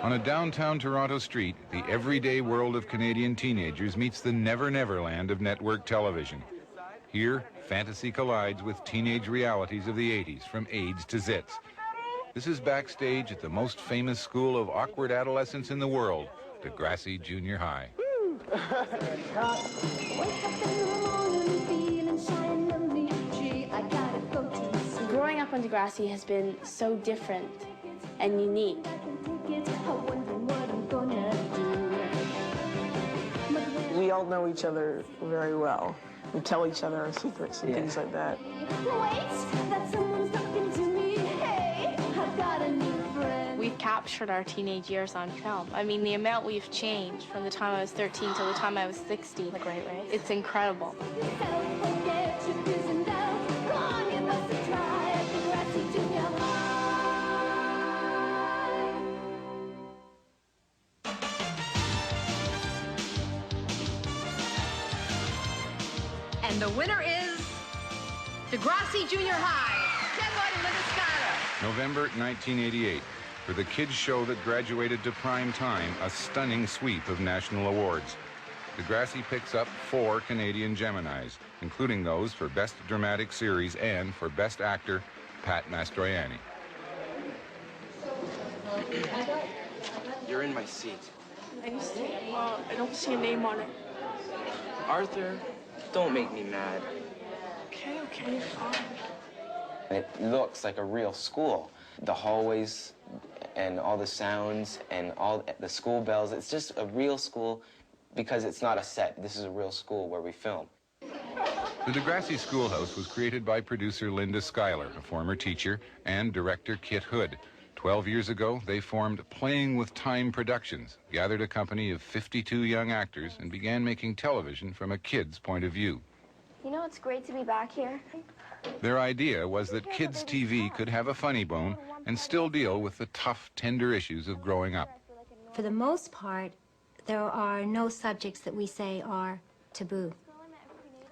On a downtown Toronto street, the everyday world of Canadian teenagers meets the never-never land of network television. Here, fantasy collides with teenage realities of the 80s, from AIDS to zits. This is backstage at the most famous school of awkward adolescents in the world, Degrassi Junior High. Growing up on Degrassi has been so different and unique. We all know each other very well. We tell each other our secrets and things like that. We've captured our teenage years on film. I mean, the amount we've changed from the time I was 13 till the time I was 60. The Great Race. It's incredible. And the winner is Degrassi Junior High. Ken White and Linda Schuyler. November 1988. For the kids' show that graduated to prime time, a stunning sweep of national awards. Degrassi picks up 4 Canadian Geminis, including those for Best Dramatic Series and for Best Actor, Pat Mastroianni. You're in my seat. I don't see a name on it. Arthur, don't make me mad. Okay, fine. It looks like a real school. The hallways and all the sounds and all the school bells. It's just a real school because it's not a set. This is a real school where we film. The Degrassi Schoolhouse was created by producer Linda Schuyler, a former teacher, and director Kit Hood. 12 years ago, they formed Playing with Time Productions, gathered a company of 52 young actors, and began making television from a kid's point of view. You know, it's great to be back here. Their idea was that kids' TV could have a funny bone and still deal with the tough, tender issues of growing up. For the most part, there are no subjects that we say are taboo.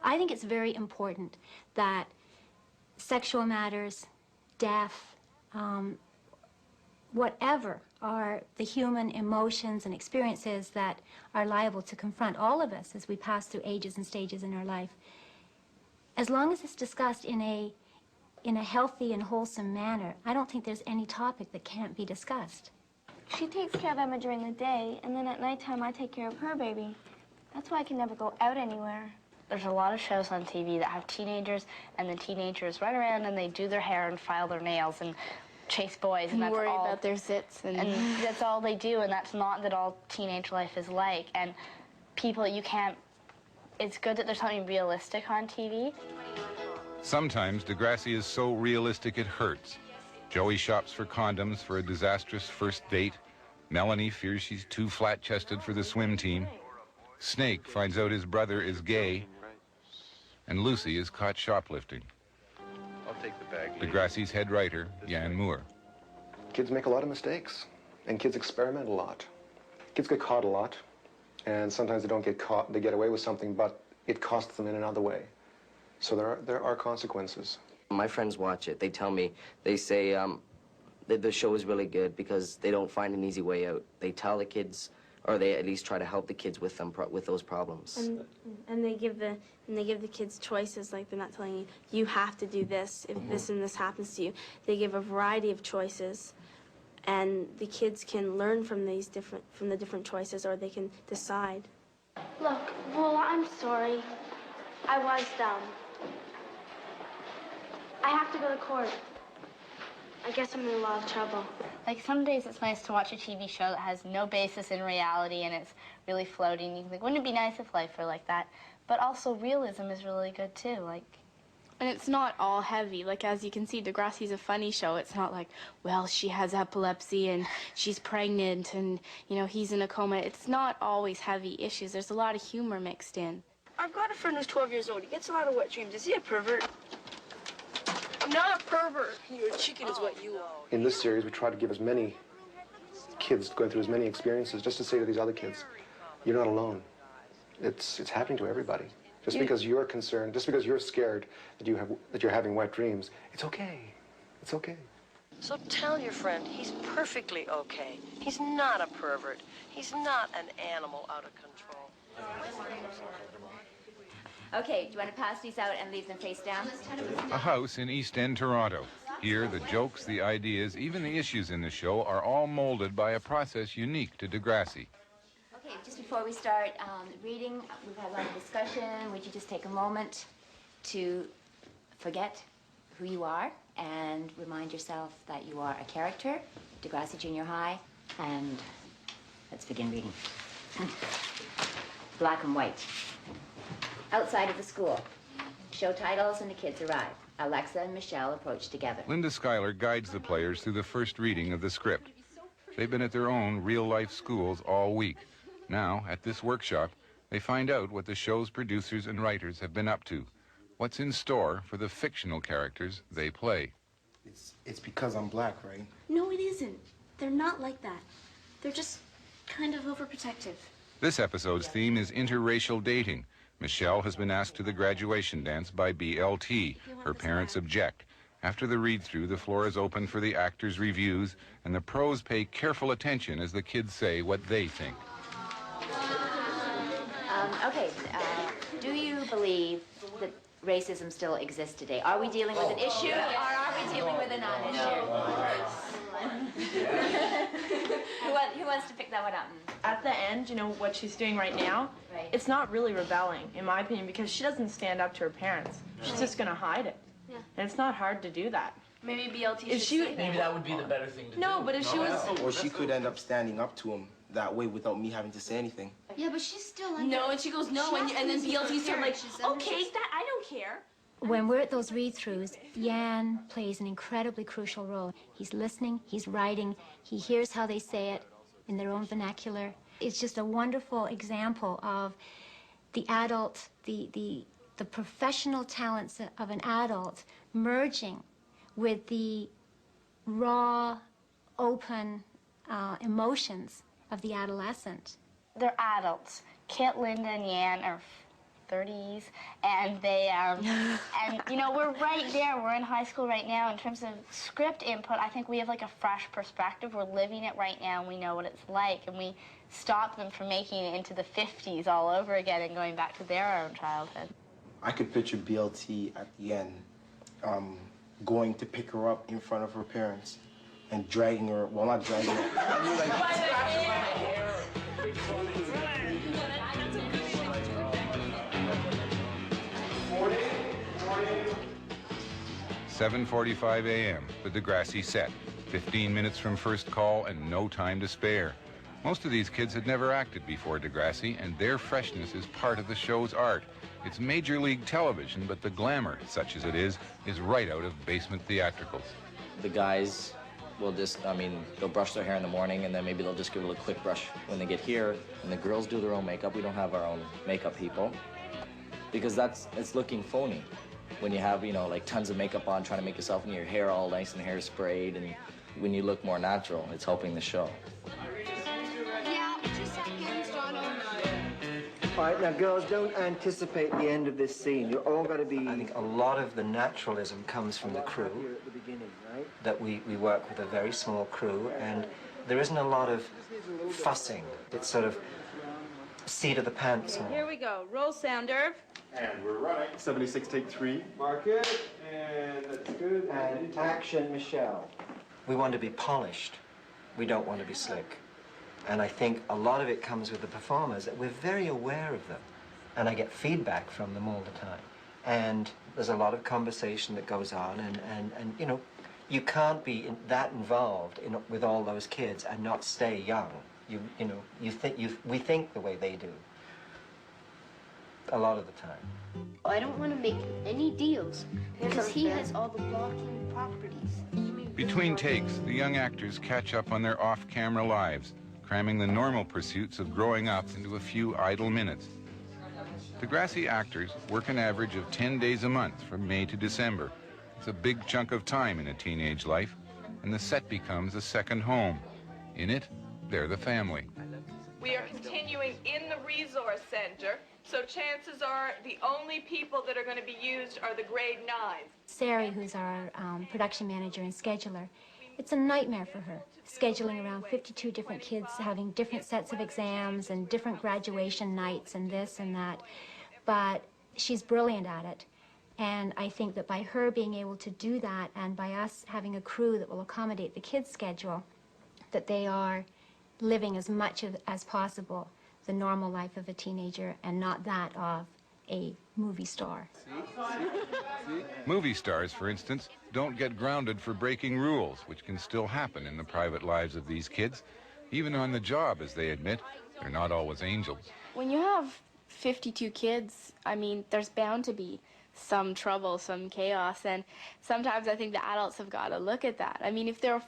I think it's very important that sexual matters, death, whatever are the human emotions and experiences that are liable to confront all of us as we pass through ages and stages in our life. As long as it's discussed in a healthy and wholesome manner, I don't think there's any topic that can't be discussed. She takes care of Emma during the day, and then at nighttime I take care of her baby. That's why I can never go out anywhere. There's a lot of shows on TV that have teenagers, and the teenagers run around and they do their hair and file their nails and chase boys, and that's worry all. about their zits, and that's all they do, and that's not that all teenage life is like. And people, you can't. It's good that there's something realistic on TV. Sometimes Degrassi is so realistic it hurts. Joey shops for condoms for a disastrous first date. Melanie fears she's too flat-chested for the swim team. Snake finds out his brother is gay. And Lucy is caught shoplifting. I'll take the bag. Degrassi's head writer, Jan Moore. Kids make a lot of mistakes, and kids experiment a lot. Kids get caught a lot, and sometimes they don't get caught. They get away with something, but it costs them in another way. So there are consequences. My friends watch it. They tell me, they say that the show is really good because they don't find an easy way out. They tell the kids, or they at least try to help the kids with with those problems. And they give the kids choices. Like, they're not telling you, you have to do this if this and this happens to you. They give a variety of choices, and the kids can learn from the different choices, or they can decide. Look, well, I'm sorry. I was dumb. I have to go to court. I guess I'm in a lot of trouble. Like, some days it's nice to watch a TV show that has no basis in reality and it's really floating. You think, wouldn't it be nice if life were like that? But also, realism is really good, too. Like, and it's not all heavy. Like, as you can see, Degrassi's a funny show. It's not like, well, she has epilepsy and she's pregnant and, you know, he's in a coma. It's not always heavy issues. There's a lot of humor mixed in. I've got a friend who's 12 years old. He gets a lot of wet dreams. Is he a pervert? I'm not a pervert. You're a chicken is what you are. In this series, we try to give as many kids going through as many experiences just to say to these other kids, you're not alone. It's happening to everybody. Just because you're concerned, just because you're scared that you're having wet dreams, it's okay. It's okay. So tell your friend he's perfectly okay. He's not a pervert. He's not an animal out of control. Okay, do you want to pass these out and leave them face down? A house in East End, Toronto. Here, the jokes, the ideas, even the issues in the show are all molded by a process unique to Degrassi. Okay, just before we start reading, we've had a lot of discussion. Would you just take a moment to forget who you are and remind yourself that you are a character, Degrassi Junior High, and let's begin reading. Black and white. Outside of the school, show titles and the kids arrive. Alexa and Michelle approach together. Linda Schuyler guides the players through the first reading of the script. They've been at their own real-life schools all week. Now, at this workshop, they find out what the show's producers and writers have been up to. What's in store for the fictional characters they play. It's because I'm black, right? No, it isn't. They're not like that. They're just kind of overprotective. This episode's theme is interracial dating. Michelle has been asked to the graduation dance by BLT. Her parents object. After the read-through, the floor is open for the actors' reviews, and the pros pay careful attention as the kids say what they think. Do you believe that racism still exists today? Are we dealing with an issue, or are we dealing with a non-issue? Who wants to pick that one up? At the end, you know, what she's doing right now, it's not really rebelling, in my opinion, because she doesn't stand up to her parents. She's just going to hide it. Yeah. And it's not hard to do that. Maybe BLT should say that. Maybe that would be the better thing to do. No, but if she was... Or she could end up standing up to him that way without me having to say anything. Yeah, but she's still like... No, and she goes, no, and then BLT said, like, okay, that I don't care. When we're at those read-throughs, Yan plays an incredibly crucial role. He's listening, he's writing, he hears how they say it in their own vernacular. It's just a wonderful example of the adult, the professional talents of an adult merging with the raw, open emotions of the adolescent. They're adults. Kit, Linda, and Yan are 30s, and they and you know, we're right there. We're in high school right now. In terms of script input, I think we have like a fresh perspective. We're living it right now, and we know what it's like, and we stop them from making it into the 50s all over again and going back to their own childhood. I could picture BLT at the end going to pick her up in front of her parents and dragging her, well, not dragging her. 7:45 a.m., the Degrassi set. 15 minutes from first call and no time to spare. Most of these kids had never acted before Degrassi, and their freshness is part of the show's art. It's Major League Television, but the glamour, such as it is right out of basement theatricals. The guys will just, they'll brush their hair in the morning, and then maybe they'll just give it a quick brush when they get here. And the girls do their own makeup. We don't have our own makeup people, because it's looking phony. When you have, like tons of makeup on, trying to make yourself and your hair all nice and hairsprayed, and when you look more natural, it's helping the show. Yeah, 2 seconds, Donald. All right, now girls, don't anticipate the end of this scene. You're all got to be... I think a lot of the naturalism comes from the crew, at the beginning, right? that we work with a very small crew, and there isn't a lot of fussing. It's sort of seat of the pants. Here we go. Roll sounder. And we're running. 76, take 3. Mark it, and that's good. And action, Michelle. We want to be polished. We don't want to be slick. And I think a lot of it comes with the performers, that we're very aware of them. And I get feedback from them all the time. And there's a lot of conversation that goes on, and you can't be that involved with all those kids and not stay young. We think the way they do. A lot of the time. I don't want to make any deals because he has all the blocking properties. Between takes, the young actors catch up on their off-camera lives, cramming the normal pursuits of growing up into a few idle minutes. Degrassi actors work an average of 10 days a month from May to December. It's a big chunk of time in a teenage life, and the set becomes a second home. In it, they're the family. We are continuing in the resource center. So chances are the only people that are going to be used are the grade 9s. Sari, who's our production manager and scheduler, it's a nightmare for her, scheduling around 52 different kids, having different sets of exams and different graduation nights and this and that. But she's brilliant at it. And I think that by her being able to do that and by us having a crew that will accommodate the kids' schedule, that they are living as much as possible the normal life of a teenager and not that of a movie star. Movie stars, for instance, don't get grounded for breaking rules, which can still happen in the private lives of these kids. Even on the job, as they admit, they're not always angels. When you have 52 kids, I mean, there's bound to be some trouble, some chaos, and sometimes I think the adults have got to look at that. I mean, if there are